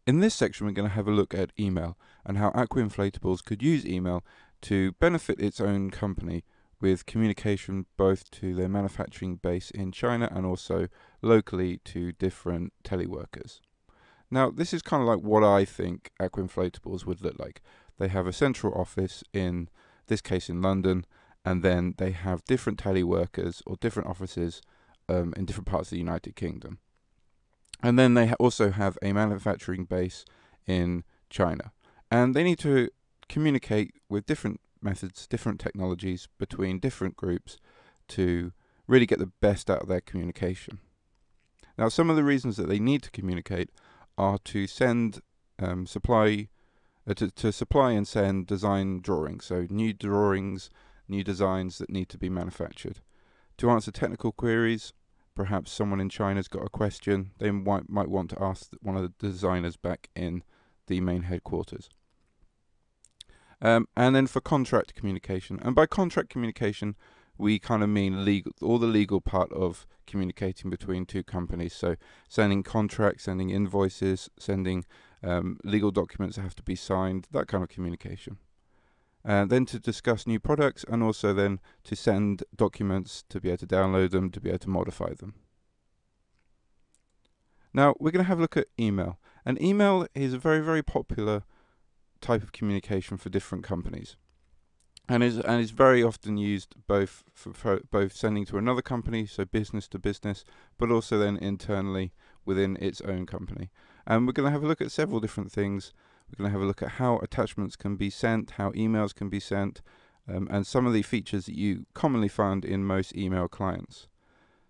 In this section, we're going to have a look at email and how Aqua Inflatables could use email to benefit its own company with communication both to their manufacturing base in China and also locally to different teleworkers. Now, this is kind of like what I think Aqua Inflatables would look like. They have a central office, in this case in London, and then they have different teleworkers or different offices in different parts of the United Kingdom. And then they also have a manufacturing base in China. And they need to communicate with different methods, different technologies between different groups to really get the best out of their communication. Now, some of the reasons that they need to communicate are to send supply and send design drawings, so new drawings, new designs that need to be manufactured. To answer technical queries, perhaps someone in China's got a question, they might want to ask one of the designers back in the main headquarters. And then for contract communication, and by contract communication, we kind of mean legal, all the legal part of communicating between two companies. So sending contracts, sending invoices, sending legal documents that have to be signed, that kind of communication. Then to discuss new products, and also then to send documents, to be able to download them, to be able to modify them. Now we're going to have a look at email. And email is a very, very popular type of communication for different companies. And is very often used both for both sending to another company, so business to business, but also then internally within its own company. And we're going to have a look at several different things. We're going to have a look at how attachments can be sent, how emails can be sent, and some of the features that you commonly find in most email clients.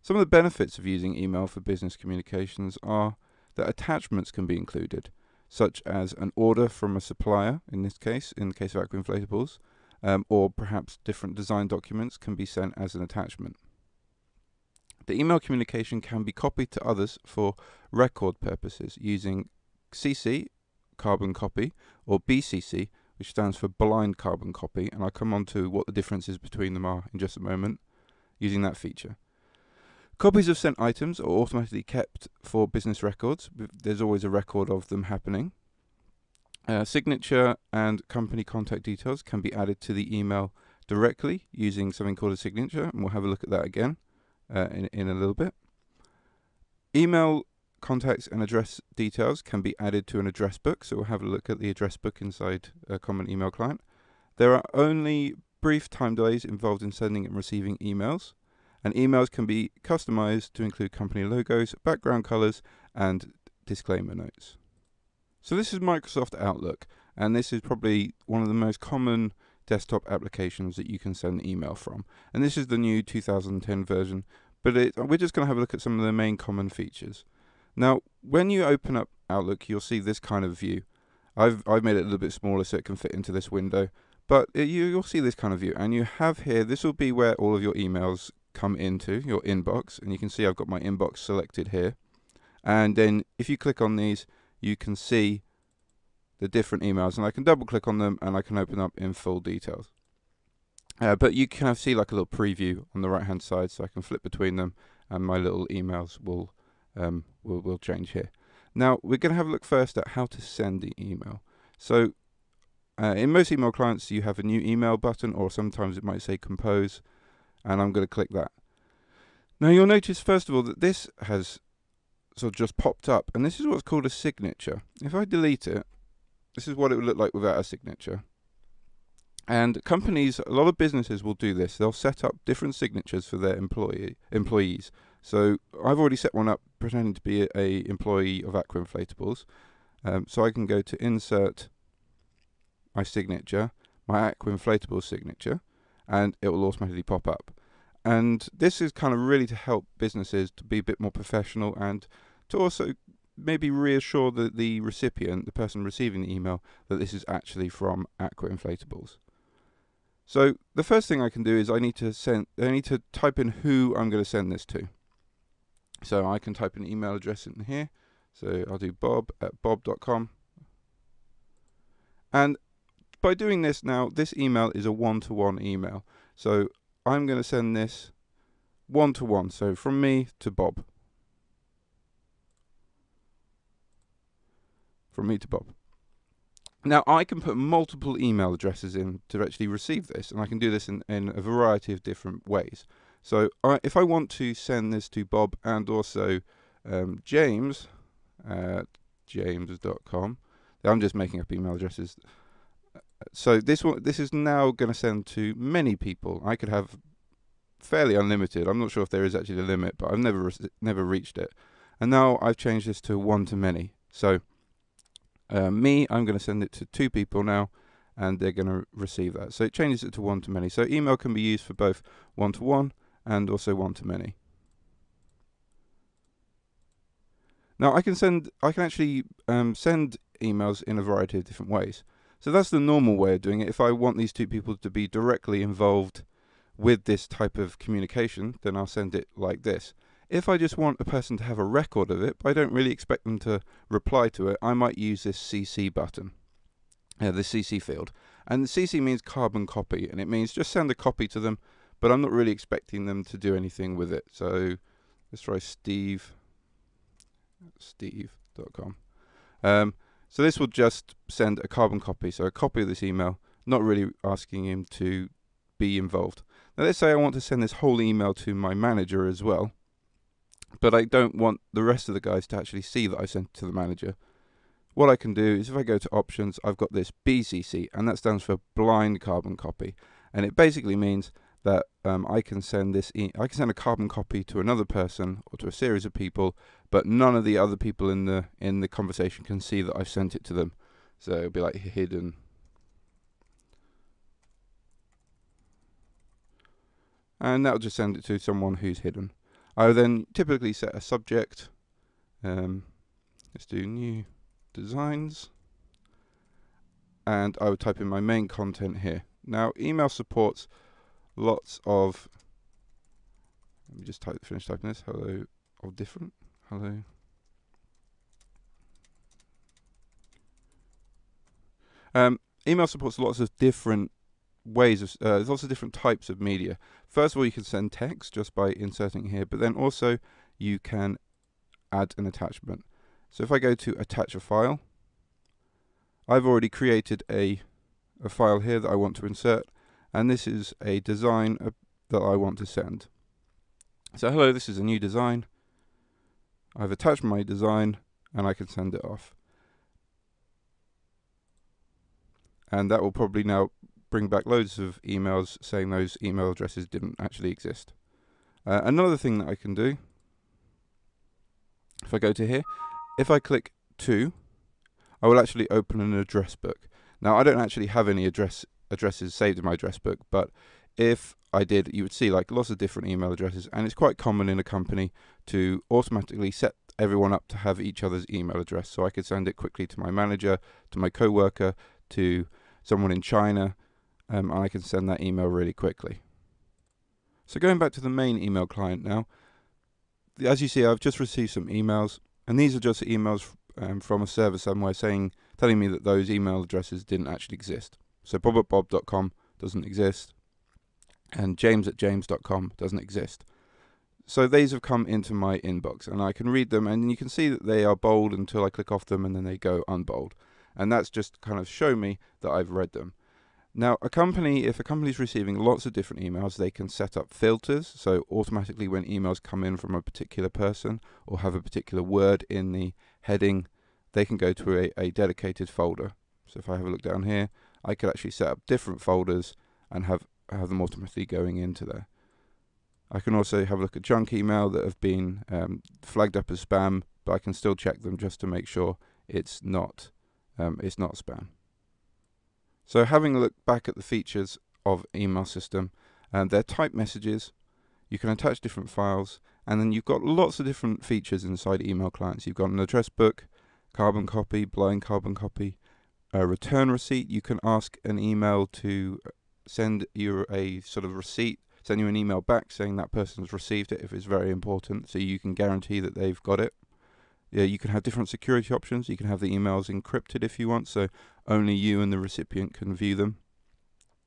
Some of the benefits of using email for business communications are that attachments can be included, such as an order from a supplier, in the case of Aqua Inflatables, or perhaps different design documents can be sent as an attachment. The email communication can be copied to others for record purposes using CC, carbon copy, or BCC, which stands for blind carbon copy, and I'll come on to what the differences between them are in just a moment, using that feature. Copies of sent items are automatically kept for business records. There's always a record of them happening. Signature and company contact details can be added to the email directly using something called a signature, and we'll have a look at that again in a little bit. Email contacts and address details can be added to an address book, so we'll have a look at the address book inside a common email client. There are only brief time delays involved in sending and receiving emails, and emails can be customized to include company logos, background colors, and disclaimer notes. So this is Microsoft Outlook, and this is probably one of the most common desktop applications that you can send email from. And this is the new 2010 version, but we're just going to have a look at some of the main common features. Now, when you open up Outlook, you'll see this kind of view. I've made it a little bit smaller so it can fit into this window, but you'll see this kind of view. And you have here, this will be where all of your emails come into, your inbox. And you can see I've got my inbox selected here. And then if you click on these, you can see the different emails, and I can double click on them and I can open up in full details. But you can see like a little preview on the right hand side, so I can flip between them and my little emails will change here. Now we're going to have a look first at how to send the email. So in most email clients you have a new email button, or sometimes it might say compose, and I'm going to click that. Now you'll notice first of all that this has sort of just popped up, and this is what's called a signature. If I delete it, this is what it would look like without a signature. And companies, a lot of businesses will do this. They'll set up different signatures for their employees. So I've already set one up pretending to be a employee of Aqua Inflatables. So I can go to insert my signature, my Aqua Inflatables signature, and it will automatically pop up. And this is kind of really to help businesses to be a bit more professional, and to also maybe reassure the recipient, the person receiving the email, that this is actually from Aqua Inflatables. So the first thing I can do is I need to type in who I'm going to send this to. So I can type an email address in here. So I'll do bob@bob.com. And by doing this now, this email is a one-to-one email. So I'm going to send this one-to-one, so from me to Bob. from me to Bob. Now, I can put multiple email addresses in to actually receive this, and I can do this in a variety of different ways. So if I want to send this to Bob and also James at james.com, I'm just making up email addresses. So this is now going to send to many people. I could have fairly unlimited. I'm not sure if there is actually a limit, but I've never reached it. And now I've changed this to one-to-many. So I'm going to send it to 2 people now, and they're going to receive that. So it changes it to one-to-many. So email can be used for both one-to-one and also one-to-many. Now I can actually send emails in a variety of different ways. So that's the normal way of doing it. If I want these 2 people to be directly involved with this type of communication, then I'll send it like this. If I just want a person to have a record of it, but I don't really expect them to reply to it, I might use this CC button, the CC field. And the CC means carbon copy, and it means just send a copy to them, but I'm not really expecting them to do anything with it. So let's try steve.com. So this will just send a carbon copy, so a copy of this email, not really asking him to be involved. Now let's say I want to send this whole email to my manager as well, but I don't want the rest of the guys to actually see that I sent it to the manager. What I can do is if I go to options, I've got this BCC, and that stands for blind carbon copy, and it basically means that I can send a carbon copy to another person or to a series of people, but none of the other people in the conversation can see that I've sent it to them. So it'll be like hidden. And that'll just send it to someone who's hidden. I will then typically set a subject. Let's do new designs. And I would type in my main content here. Now, email supports lots of, let me just finish typing this, hello, of different, hello. Email supports lots of different ways of, there's lots of different types of media. First of all, you can send text just by inserting here, but then also you can add an attachment. So if I go to attach a file, I've already created a file here that I want to insert, and this is a design that I want to send. So hello, this is a new design. I've attached my design and I can send it off. And that will probably now bring back loads of emails saying those email addresses didn't actually exist. Another thing that I can do, if I go to here, if I click to, I will actually open an address book. Now I don't actually have any addresses saved in my address book, but if I did, you would see like lots of different email addresses, and it's quite common in a company to automatically set everyone up to have each other's email address. So I could send it quickly to my manager, to my coworker, to someone in China, and I can send that email really quickly. So going back to the main email client now, as you see, I've just received some emails, and these are just emails from a server somewhere telling me that those email addresses didn't actually exist. So bob@bob.com doesn't exist, and james@james.com doesn't exist. So these have come into my inbox, and I can read them, and you can see that they are bold until I click off them, and then they go unbold. And that's just kind of show me that I've read them. Now, if a company is receiving lots of different emails, they can set up filters. So automatically when emails come in from a particular person or have a particular word in the heading, they can go to a dedicated folder. So if I have a look down here, I could actually set up different folders and have them automatically going into there. I can also have a look at junk email that have been flagged up as spam, but I can still check them just to make sure it's not spam. So having a look back at the features of email system, they're typed messages, you can attach different files, and then you've got lots of different features inside email clients. You've got an address book, carbon copy, blind carbon copy, a return receipt. You can ask an email to send you a sort of receipt, send you an email back saying that person's received it if it's very important, so you can guarantee that they've got it. Yeah, you can have different security options. You can have the emails encrypted if you want, so only you and the recipient can view them.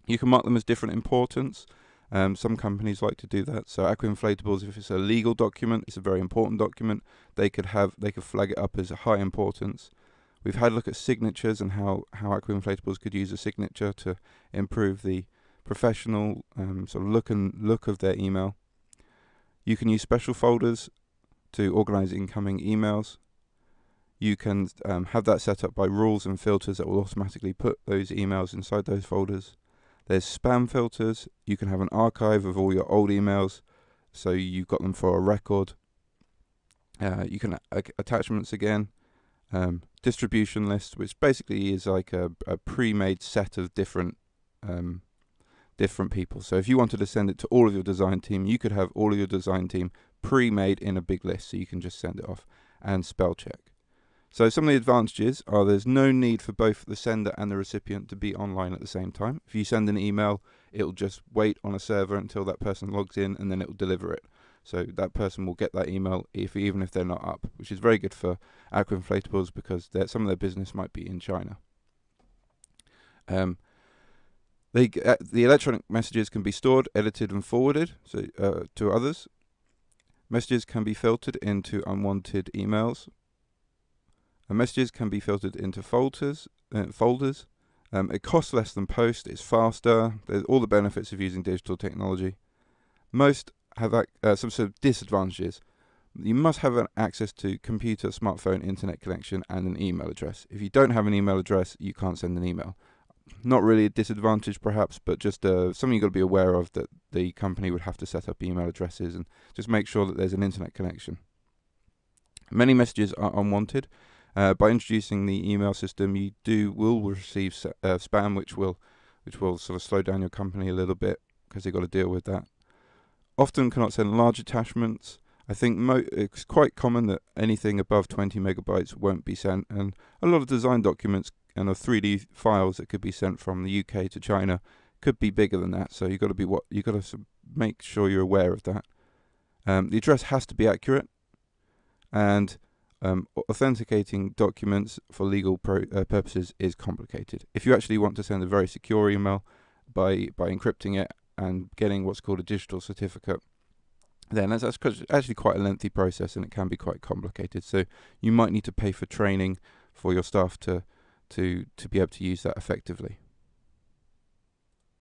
You can mark them as different importance. Some companies like to do that. So Aqua Inflatables, if it's a legal document, it's a very important document, they could flag it up as a high importance. We've had a look at signatures and how Aqua Inflatables could use a signature to improve the professional sort of look of their email. You can use special folders to organize incoming emails. You can have that set up by rules and filters that will automatically put those emails inside those folders. There's spam filters. You can have an archive of all your old emails, so you've got them for a record. You can attachments again. Distribution list, which basically is like a pre-made set of different people. So if you wanted to send it to all of your design team, you could have all of your design team pre-made in a big list, so you can just send it off and spell check. So some of the advantages are there's no need for both the sender and the recipient to be online at the same time. If you send an email, it'll just wait on a server until that person logs in, and then it'll deliver it. So that person will get that email even if they're not up, which is very good for Aqua Inflatables because some of their business might be in China. The electronic messages can be stored, edited, and forwarded to others. Messages can be filtered into unwanted emails. Messages can be filtered into folders. It costs less than post. It's faster. There's all the benefits of using digital technology. Most have some sort of disadvantages. You must have access to computer, smartphone, internet connection, and an email address. If you don't have an email address, you can't send an email. Not really a disadvantage, perhaps, but just something you've got to be aware of, that the company would have to set up email addresses and just make sure that there's an internet connection. Many messages are unwanted. By introducing the email system, you will receive spam, which will sort of slow down your company a little bit because you've got to deal with that. Often cannot send large attachments. I think it's quite common that anything above 20 megabytes won't be sent, and a lot of design documents and 3D files that could be sent from the UK to China could be bigger than that. So you've got to make sure you're aware of that. The address has to be accurate, and authenticating documents for legal purposes is complicated. If you actually want to send a very secure email by encrypting it and getting what's called a digital certificate, then that's actually quite a lengthy process, and it can be quite complicated. So you might need to pay for training for your staff to be able to use that effectively.